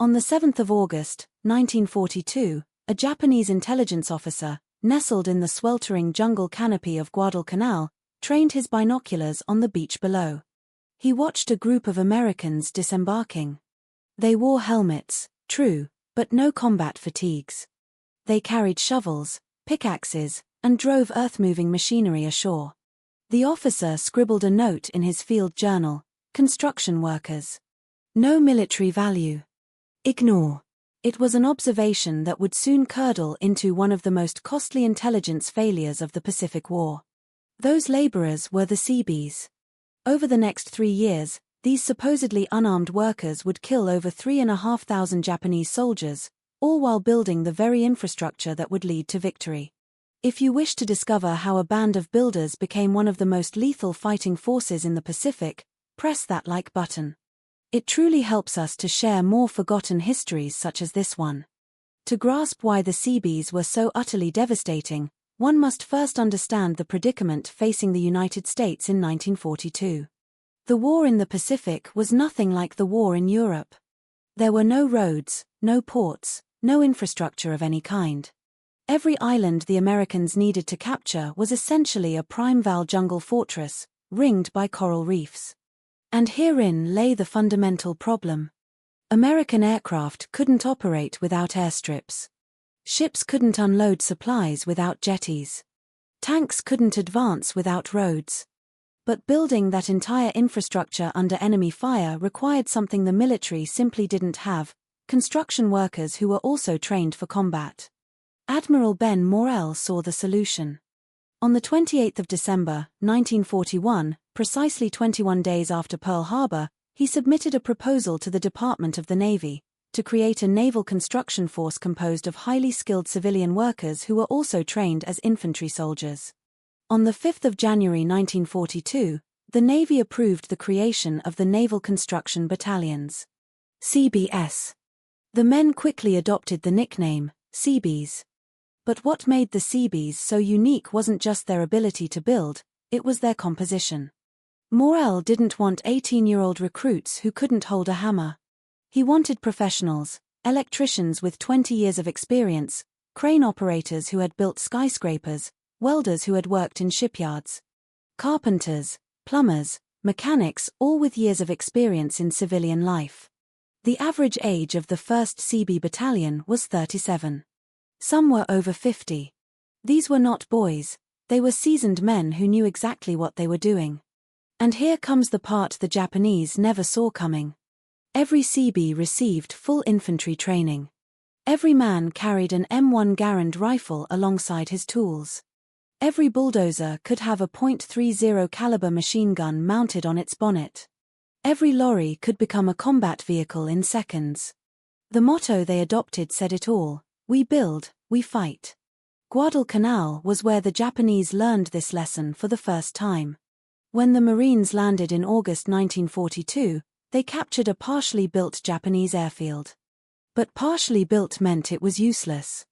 On the 7th of August, 1942, a Japanese intelligence officer, nestled in the sweltering jungle canopy of Guadalcanal, trained his binoculars on the beach below. He watched a group of Americans disembarking. They wore helmets, true, but no combat fatigues. They carried shovels, pickaxes, and drove earth-moving machinery ashore. The officer scribbled a note in his field journal: construction workers. No military value. Ignore. It was an observation that would soon curdle into one of the most costly intelligence failures of the Pacific War. Those laborers were the Seabees. Over the next 3 years, these supposedly unarmed workers would kill over 3,500 Japanese soldiers, all while building the very infrastructure that would lead to victory. If you wish to discover how a band of builders became one of the most lethal fighting forces in the Pacific, press that like button. It truly helps us to share more forgotten histories such as this one. To grasp why the Seabees were so utterly devastating, one must first understand the predicament facing the United States in 1942. The war in the Pacific was nothing like the war in Europe. There were no roads, no ports, no infrastructure of any kind. Every island the Americans needed to capture was essentially a primeval jungle fortress, ringed by coral reefs. And herein lay the fundamental problem. American aircraft couldn't operate without airstrips. Ships couldn't unload supplies without jetties. Tanks couldn't advance without roads. But building that entire infrastructure under enemy fire required something the military simply didn't have: construction workers who were also trained for combat. Admiral Ben Morrell saw the solution. On the 28th of December, 1941, precisely 21 days after Pearl Harbor, he submitted a proposal to the Department of the Navy to create a naval construction force composed of highly skilled civilian workers who were also trained as infantry soldiers. On the 5th of January 1942, the Navy approved the creation of the Naval Construction Battalions. CBS. The men quickly adopted the nickname, Seabees. But what made the Seabees so unique wasn't just their ability to build, it was their composition. Morrell didn't want 18-year-old recruits who couldn't hold a hammer. He wanted professionals, electricians with 20 years of experience, crane operators who had built skyscrapers, welders who had worked in shipyards, carpenters, plumbers, mechanics, all with years of experience in civilian life. The average age of the 1st Seabee Battalion was 37. Some were over 50. These were not boys, they were seasoned men who knew exactly what they were doing. And here comes the part the Japanese never saw coming. Every Seabee received full infantry training. Every man carried an M1 Garand rifle alongside his tools. Every bulldozer could have a .30 caliber machine gun mounted on its bonnet. Every lorry could become a combat vehicle in seconds. The motto they adopted said it all: we build, we fight. Guadalcanal was where the Japanese learned this lesson for the first time. When the Marines landed in August 1942, they captured a partially built Japanese airfield. But partially built meant it was useless.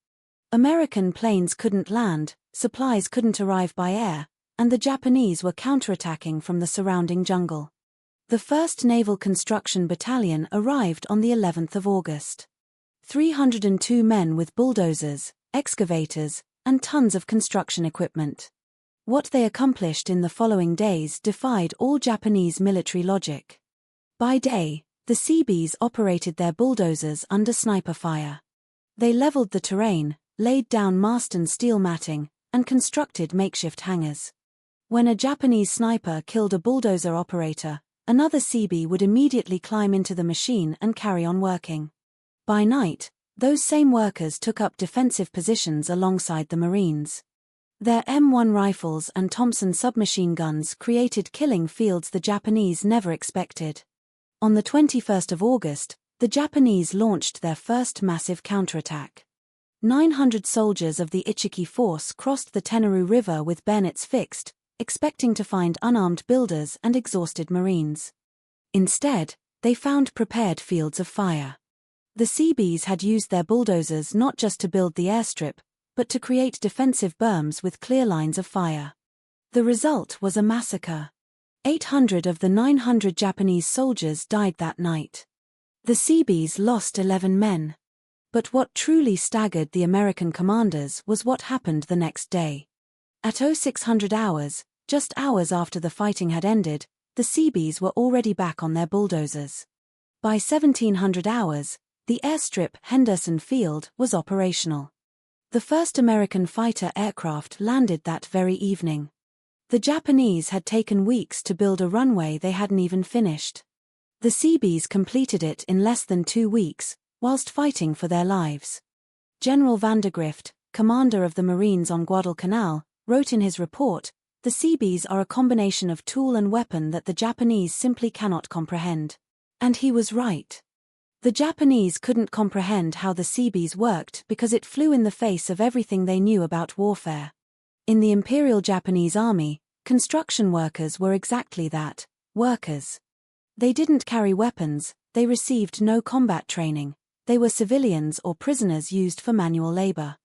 American planes couldn't land, supplies couldn't arrive by air, and the Japanese were counterattacking from the surrounding jungle. The 1st Naval Construction Battalion arrived on the 11th of August. 302 men with bulldozers, excavators, and tons of construction equipment. What they accomplished in the following days defied all Japanese military logic. By day, the Seabees operated their bulldozers under sniper fire. They leveled the terrain, laid down mast and steel matting, and constructed makeshift hangars. When a Japanese sniper killed a bulldozer operator, another Seabee would immediately climb into the machine and carry on working. By night, those same workers took up defensive positions alongside the Marines. Their M1 rifles and Thompson submachine guns created killing fields the Japanese never expected. On the 21st of August, the Japanese launched their first massive counterattack. 900 soldiers of the Ichiki force crossed the Tenaru River with bayonets fixed, expecting to find unarmed builders and exhausted Marines. Instead, they found prepared fields of fire. The Seabees had used their bulldozers not just to build the airstrip, but to create defensive berms with clear lines of fire. The result was a massacre. 800 of the 900 Japanese soldiers died that night. The Seabees lost 11 men. But what truly staggered the American commanders was what happened the next day. At 0600 hours, just hours after the fighting had ended, the Seabees were already back on their bulldozers. By 1700 hours, the airstrip Henderson Field was operational. The first American fighter aircraft landed that very evening. The Japanese had taken weeks to build a runway they hadn't even finished. The Seabees completed it in less than 2 weeks, whilst fighting for their lives. General Vandergrift, commander of the Marines on Guadalcanal, wrote in his report, "The Seabees are a combination of tool and weapon that the Japanese simply cannot comprehend." And he was right. The Japanese couldn't comprehend how the Seabees worked because it flew in the face of everything they knew about warfare. In the Imperial Japanese Army, construction workers were exactly that, workers. They didn't carry weapons, they received no combat training, they were civilians or prisoners used for manual labor.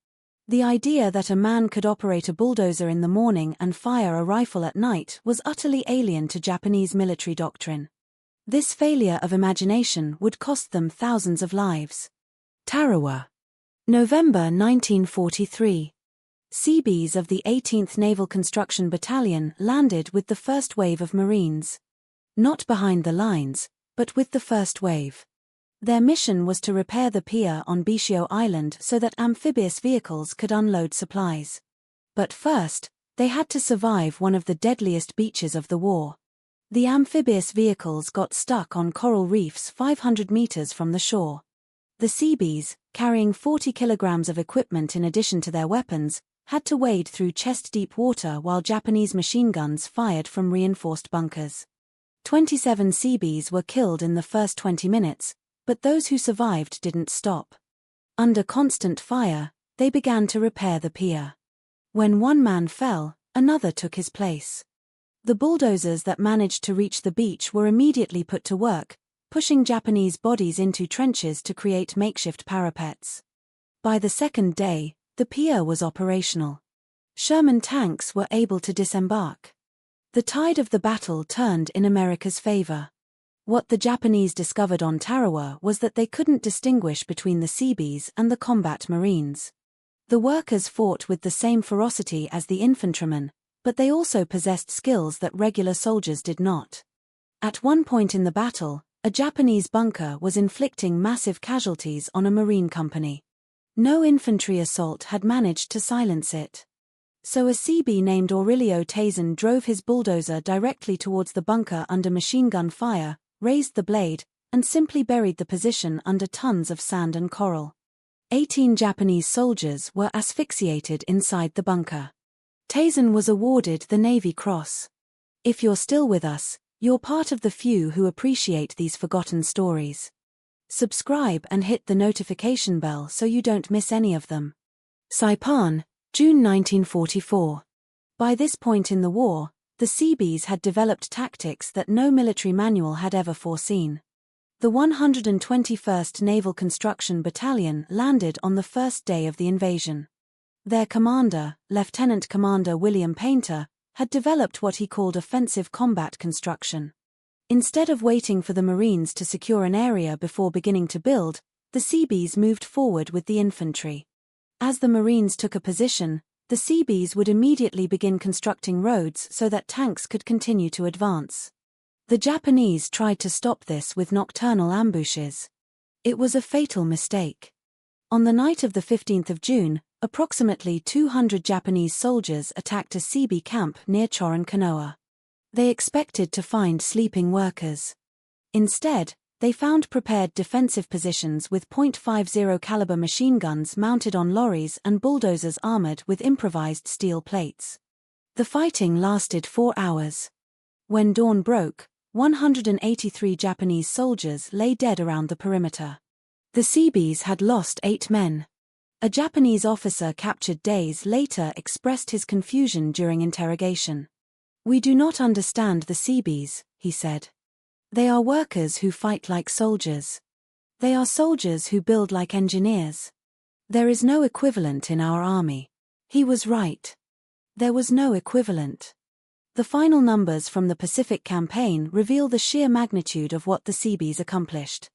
The idea that a man could operate a bulldozer in the morning and fire a rifle at night was utterly alien to Japanese military doctrine. This failure of imagination would cost them thousands of lives. Tarawa. November 1943. Seabees of the 18th Naval Construction Battalion landed with the first wave of Marines. Not behind the lines, but with the first wave. Their mission was to repair the pier on Bichio Island so that amphibious vehicles could unload supplies. But first, they had to survive one of the deadliest beaches of the war. The amphibious vehicles got stuck on coral reefs 500 meters from the shore. The Seabees, carrying 40 kilograms of equipment in addition to their weapons, had to wade through chest-deep water while Japanese machine guns fired from reinforced bunkers. 27 Seabees were killed in the first 20 minutes, but those who survived didn't stop. Under constant fire, they began to repair the pier. When one man fell, another took his place. The bulldozers that managed to reach the beach were immediately put to work, pushing Japanese bodies into trenches to create makeshift parapets. By the second day, the pier was operational. Sherman tanks were able to disembark. The tide of the battle turned in America's favor. What the Japanese discovered on Tarawa was that they couldn't distinguish between the Seabees and the combat Marines. The workers fought with the same ferocity as the infantrymen, but they also possessed skills that regular soldiers did not. At one point in the battle, a Japanese bunker was inflicting massive casualties on a Marine company. No infantry assault had managed to silence it. So a Seabee named Aurelio Tazen drove his bulldozer directly towards the bunker under machine gun fire, raised the blade, and simply buried the position under tons of sand and coral. 18 Japanese soldiers were asphyxiated inside the bunker. Tazen was awarded the Navy Cross. If you're still with us, you're part of the few who appreciate these forgotten stories. Subscribe and hit the notification bell so you don't miss any of them. Saipan, June 1944. By this point in the war, the Seabees had developed tactics that no military manual had ever foreseen. The 121st Naval Construction Battalion landed on the first day of the invasion. Their commander, Lieutenant Commander William Painter, had developed what he called offensive combat construction. Instead of waiting for the Marines to secure an area before beginning to build, the Seabees moved forward with the infantry. As the Marines took a position, the Seabees would immediately begin constructing roads so that tanks could continue to advance. The Japanese tried to stop this with nocturnal ambushes. It was a fatal mistake. On the night of the 15th of June, approximately 200 Japanese soldiers attacked a Seabee camp near Choron-Kanoa. They expected to find sleeping workers. Instead, they found prepared defensive positions with .50 caliber machine guns mounted on lorries and bulldozers armored with improvised steel plates. The fighting lasted 4 hours. When dawn broke, 183 Japanese soldiers lay dead around the perimeter. The Seabees had lost 8 men. A Japanese officer captured days later expressed his confusion during interrogation. "We do not understand the Seabees," he said. "They are workers who fight like soldiers. They are soldiers who build like engineers. There is no equivalent in our army." He was right. There was no equivalent. The final numbers from the Pacific Campaign reveal the sheer magnitude of what the Seabees accomplished.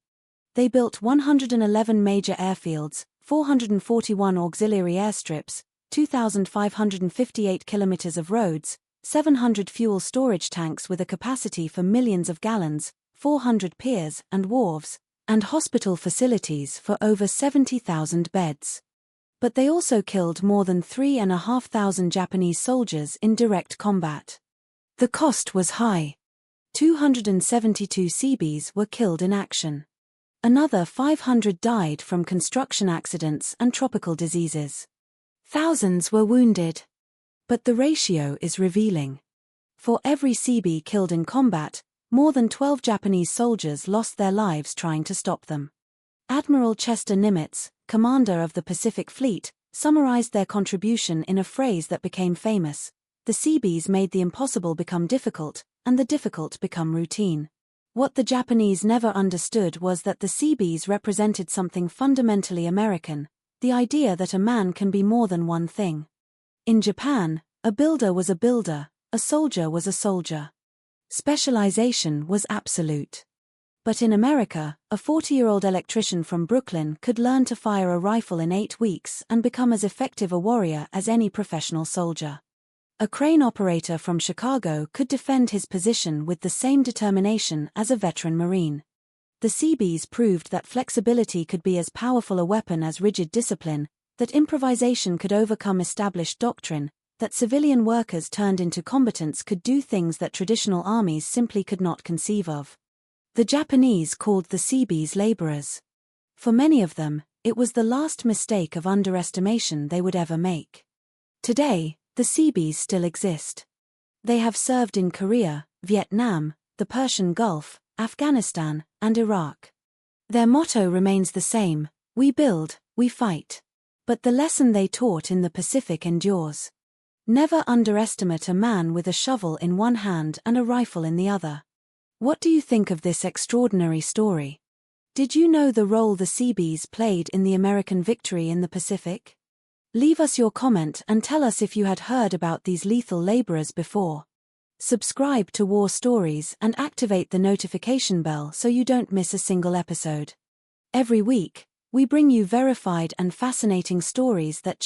They built 111 major airfields, 441 auxiliary airstrips, 2,558 kilometers of roads, 700 fuel storage tanks with a capacity for millions of gallons, 400 piers and wharves, and hospital facilities for over 70,000 beds. But they also killed more than 3,500 Japanese soldiers in direct combat. The cost was high. 272 Seabees were killed in action. Another 500 died from construction accidents and tropical diseases. Thousands were wounded. But the ratio is revealing. For every Seabee killed in combat, more than 12 Japanese soldiers lost their lives trying to stop them. Admiral Chester Nimitz, commander of the Pacific Fleet, summarized their contribution in a phrase that became famous: "The Seabees made the impossible become difficult, and the difficult become routine." What the Japanese never understood was that the Seabees represented something fundamentally American, the idea that a man can be more than one thing. In Japan, a builder was a builder, a soldier was a soldier. Specialization was absolute. But in America, a 40-year-old electrician from Brooklyn could learn to fire a rifle in 8 weeks and become as effective a warrior as any professional soldier. A crane operator from Chicago could defend his position with the same determination as a veteran Marine. The Seabees proved that flexibility could be as powerful a weapon as rigid discipline, that improvisation could overcome established doctrine, that civilian workers turned into combatants could do things that traditional armies simply could not conceive of. The Japanese called the Seabees laborers. For many of them, it was the last mistake of underestimation they would ever make. Today, the Seabees still exist. They have served in Korea, Vietnam, the Persian Gulf, Afghanistan, and Iraq. Their motto remains the same: we build, we fight. But the lesson they taught in the Pacific endures. Never underestimate a man with a shovel in one hand and a rifle in the other. What do you think of this extraordinary story? Did you know the role the Seabees played in the American victory in the Pacific? Leave us your comment and tell us if you had heard about these lethal laborers before. Subscribe to War Stories and activate the notification bell so you don't miss a single episode. Every week, we bring you verified and fascinating stories that